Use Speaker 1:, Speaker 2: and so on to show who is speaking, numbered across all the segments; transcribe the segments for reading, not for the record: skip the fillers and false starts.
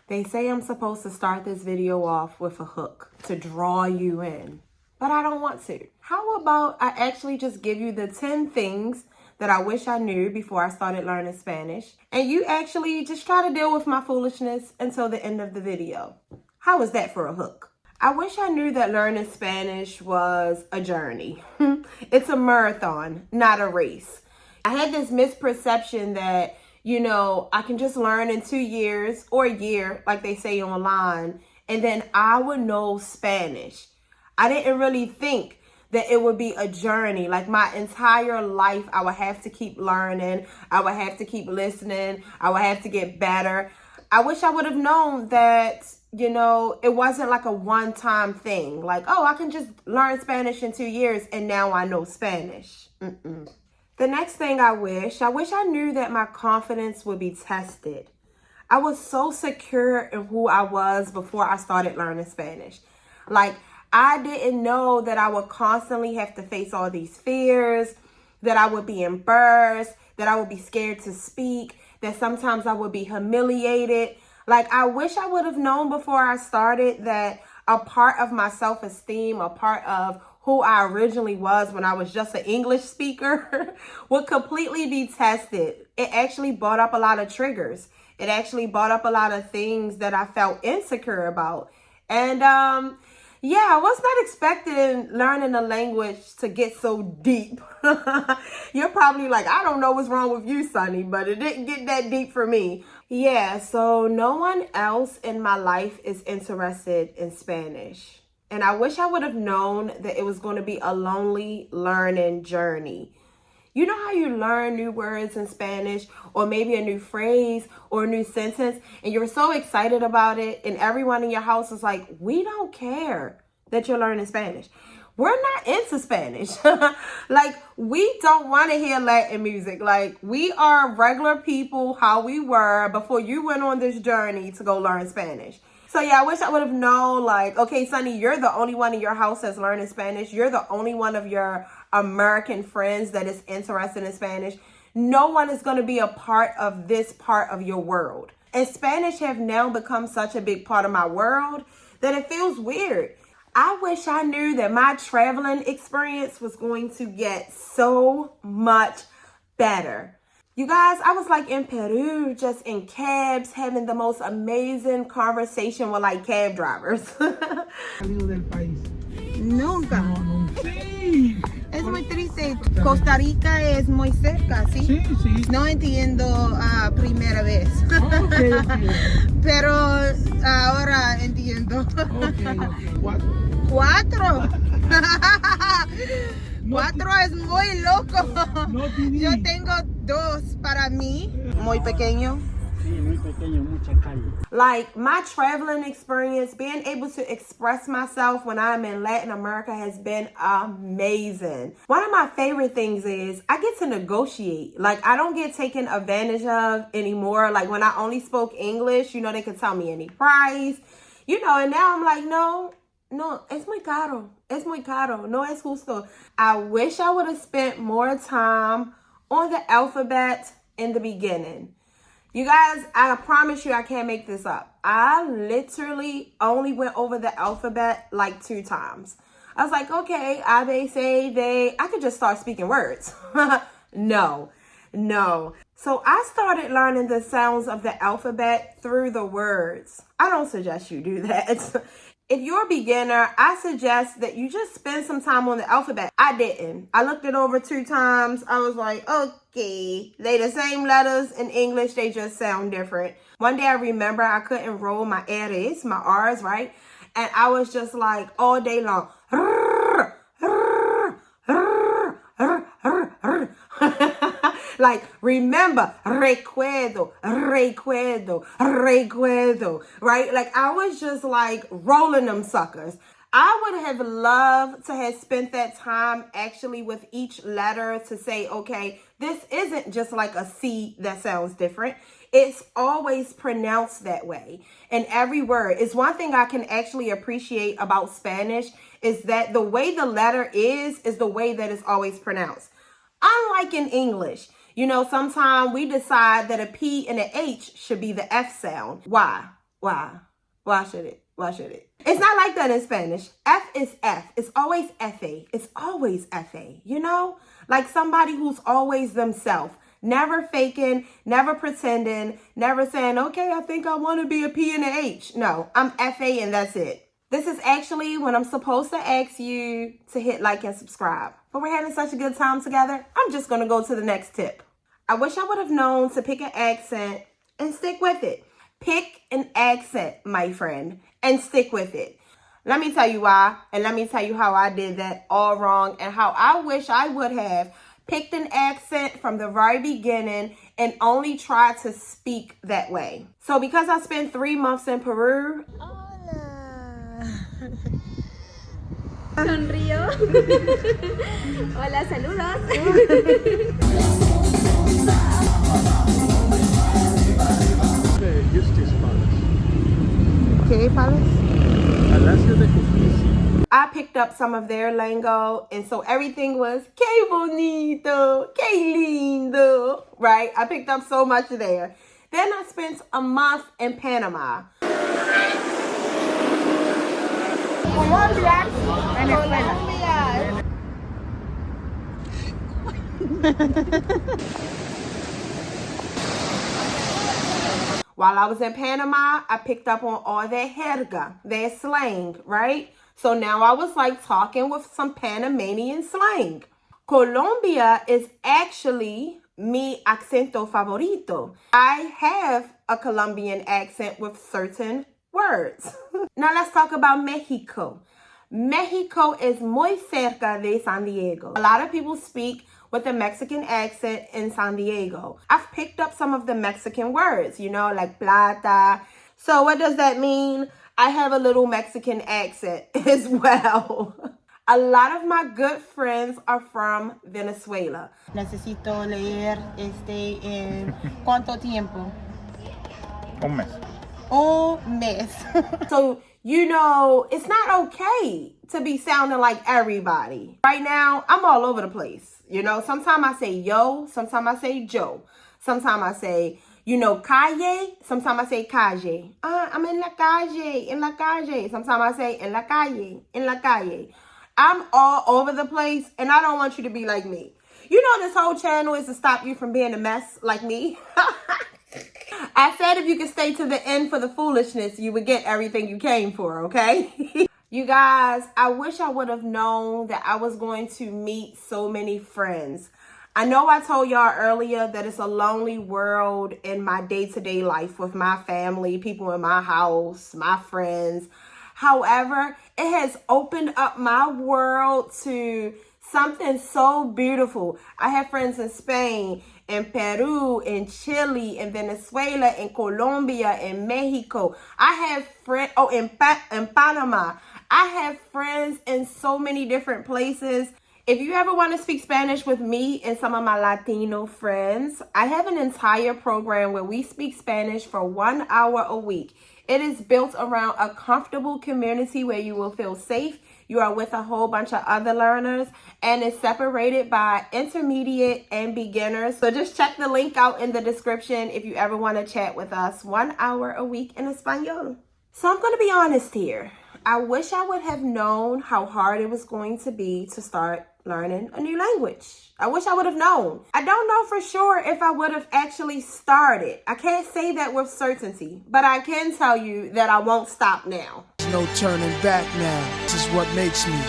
Speaker 1: They say I'm supposed to start this video off with a hook to draw you in, but I don't want to. How about I actually just give you the 10 things that I wish I knew before I started learning Spanish, and you actually just try to deal with my foolishness until the end of the video. How is that for a hook? I wish I knew that learning Spanish was a journey. It's a marathon, not a race. I had this misperception that, I can just learn in 2 years or a year, like they say online, and then I would know Spanish. I didn't really think that it would be a journey. Like my entire life, I would have to keep learning. I would have to keep listening. I would have to get better. I wish I would have known that, it wasn't like a one-time thing. Like, oh, I can just learn Spanish in 2 years and now I know Spanish. The next thing I wish I knew that my confidence would be tested. I was so secure in who I was before I started learning Spanish. Like, I didn't know that I would constantly have to face all these fears, that I would be embarrassed, that I would be scared to speak, that sometimes I would be humiliated. Like, I wish I would have known before I started that a part of my self-esteem, a part of who I originally was when I was just an English speaker would completely be tested. It actually brought up a lot of triggers. It actually brought up a lot of things that I felt insecure about. And I was not expecting learning a language to get so deep. You're probably like, I don't know what's wrong with you, Sunny, but it didn't get that deep for me. Yeah, so no one else in my life is interested in Spanish. And I wish I would have known that it was going to be a lonely learning journey. You know how you learn new words in Spanish, or maybe a new phrase or a new sentence, and you're so excited about it, and everyone in your house is like, we don't care that you're learning Spanish. We're not into Spanish. Like, we don't want to hear Latin music. Like, we are regular people how we were before you went on this journey to go learn Spanish. So yeah, I wish I would have known, like, okay, Sunny, you're the only one in your house that's learning Spanish. You're the only one of your American friends that is interested in Spanish. No one is going to be a part of this part of your world. And Spanish have now become such a big part of my world that it feels weird. I wish I knew that my traveling experience was going to get so much better. You guys, I was like in Peru, just in cabs, having the most amazing conversation with like cab drivers.
Speaker 2: ¿Salido del país?
Speaker 1: Nunca.
Speaker 2: No, no. Sí.
Speaker 1: Es muy triste. Costa Rica es muy cerca, ¿sí?
Speaker 2: Sí, sí.
Speaker 1: No entiendo a primera vez.
Speaker 2: Okay.
Speaker 1: Pero ahora entiendo.
Speaker 2: Okay.
Speaker 1: ¿Cuatro?
Speaker 2: No,
Speaker 1: 4 es muy loco.
Speaker 2: No tiene.
Speaker 1: Yo tengo 2 para mí. Muy pequeño.
Speaker 2: Sí, muy pequeño, mucha calle.
Speaker 1: Like, my traveling experience, being able to express myself when I'm in Latin America has been amazing. One of my favorite things is I get to negotiate. Like, I don't get taken advantage of anymore. Like, when I only spoke English, they could tell me any price, and now I'm like, no, es muy caro. Es muy caro. No es justo. I wish I would have spent more time on the alphabet in the beginning. You guys, I promise you I can't make this up. I literally only went over the alphabet like 2 times. I was like, okay, A, B, C, D. I could just start speaking words. No. So I started learning the sounds of the alphabet through the words. I don't suggest you do that. If you're a beginner, I suggest that you just spend some time on the alphabet. I didn't. I looked it over 2 times. I was like, okay, they the same letters in English. They just sound different. One day I remember I couldn't roll my R's, my R's, right? And I was just like all day long. Like, remember, recuerdo, right? Like, I was just like rolling them suckers. I would have loved to have spent that time actually with each letter to say, okay, this isn't just like a C that sounds different. It's always pronounced that way. And every word is one thing I can actually appreciate about Spanish is that the way the letter is the way that it's always pronounced. Unlike in English, sometimes we decide that a P and an H should be the F sound. Why? Why? Why should it? Why should it? It's not like that in Spanish. F is F. It's always F-A. It's always F-A, you know? Like somebody who's always themselves. Never faking, never pretending, never saying, okay, I think I want to be a P and a H. No, I'm F-A and that's it. This is actually when I'm supposed to ask you to hit like and subscribe. But we're having such a good time together, I'm just going to go to the next tip. I wish I would have known to pick an accent and stick with it. Pick an accent, my friend, and stick with it. Let me tell you why, and let me tell you how I did that all wrong and how I wish I would have picked an accent from the very beginning and only tried to speak that way. So because I spent 3 months in Peru.
Speaker 3: Hola. Sonrío. Hola, saludos.
Speaker 2: The Justice Palace.
Speaker 1: ¿Qué palace?
Speaker 2: Palacio de Justicia.
Speaker 1: I picked up some of their lingo, and so everything was que bonito, que lindo, right? I picked up so much there. Then I spent a month in Panama. Colombia, Venezuela. While I was in Panama, I picked up on all their jerga, their slang, right? So now I was like talking with some Panamanian slang. Colombia is actually mi acento favorito. I have a Colombian accent with certain words. Now let's talk about Mexico. Mexico is muy cerca de San Diego. A lot of people speak with a Mexican accent in San Diego. I've picked up some of the Mexican words, you know, like plata. So what does that mean? I have a little Mexican accent as well. A lot of my good friends are from Venezuela. Necesito leer en ¿cuánto tiempo?
Speaker 4: Un mes.
Speaker 1: Un mes. So, you know, it's not okay to be sounding like everybody. Right now, I'm all over the place. You know, sometimes I say yo, sometimes I say Joe. Sometimes I say, you know, calle. Sometimes I say calle. I'm in la calle, in la calle. Sometimes I say en la calle, in la calle. I'm all over the place, and I don't want you to be like me. You know, this whole channel is to stop you from being a mess like me. I said if you could stay to the end for the foolishness, you would get everything you came for, okay? You guys, I wish I would have known that I was going to meet so many friends. I know I told y'all earlier that it's a lonely world in my day-to-day life with my family, people in my house, my friends. However, it has opened up my world to something so beautiful. I have friends in Spain, in Peru, in Chile, in Venezuela, in Colombia, in Mexico. I have friends, in Panama. I have friends in so many different places. If you ever want to speak Spanish with me and some of my Latino friends, I have an entire program where we speak Spanish for 1 hour a week. It is built around a comfortable community where you will feel safe. You are with a whole bunch of other learners, and it's separated by intermediate and beginners. So just check the link out in the description if you ever want to chat with us 1 hour a week in Espanol. So I'm going to be honest here. I wish I would have known how hard it was going to be to start learning a new language. I wish I would have known. I don't know for sure if I would have actually started. I can't say that with certainty, but I can tell you that I won't stop now.
Speaker 5: There's no turning back now. This is what makes me.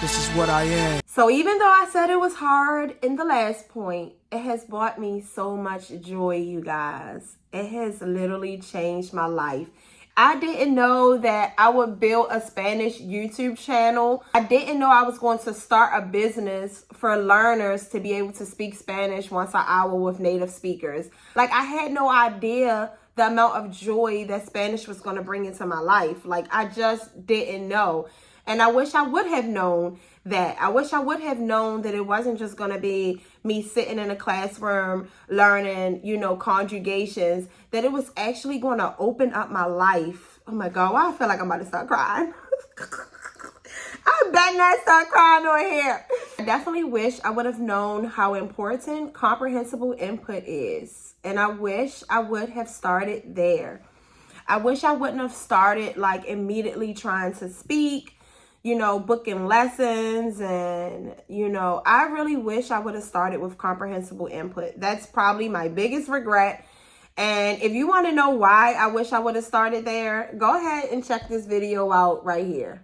Speaker 5: This is what I am.
Speaker 1: So even though I said it was hard in the last point, it has brought me so much joy, you guys. It has literally changed my life. I didn't know that I would build a Spanish YouTube channel. I didn't know I was going to start a business for learners to be able to speak Spanish once an hour with native speakers. Like, I had no idea the amount of joy that Spanish was going to bring into my life. Like, I just didn't know. And I wish I would have known that. I wish I would have known that it wasn't just going to be me sitting in a classroom learning, you know, conjugations, that it was actually going to open up my life. Oh my God, why I feel like I'm about to start crying. I better not start crying on here. I definitely wish I would have known how important comprehensible input is. And I wish I would have started there. I wish I wouldn't have started like immediately trying to speak, you know, booking lessons. And, you know, I really wish I would have started with comprehensible input. That's probably my biggest regret. And if you want to know why I wish I would have started there, go ahead and check this video out right here.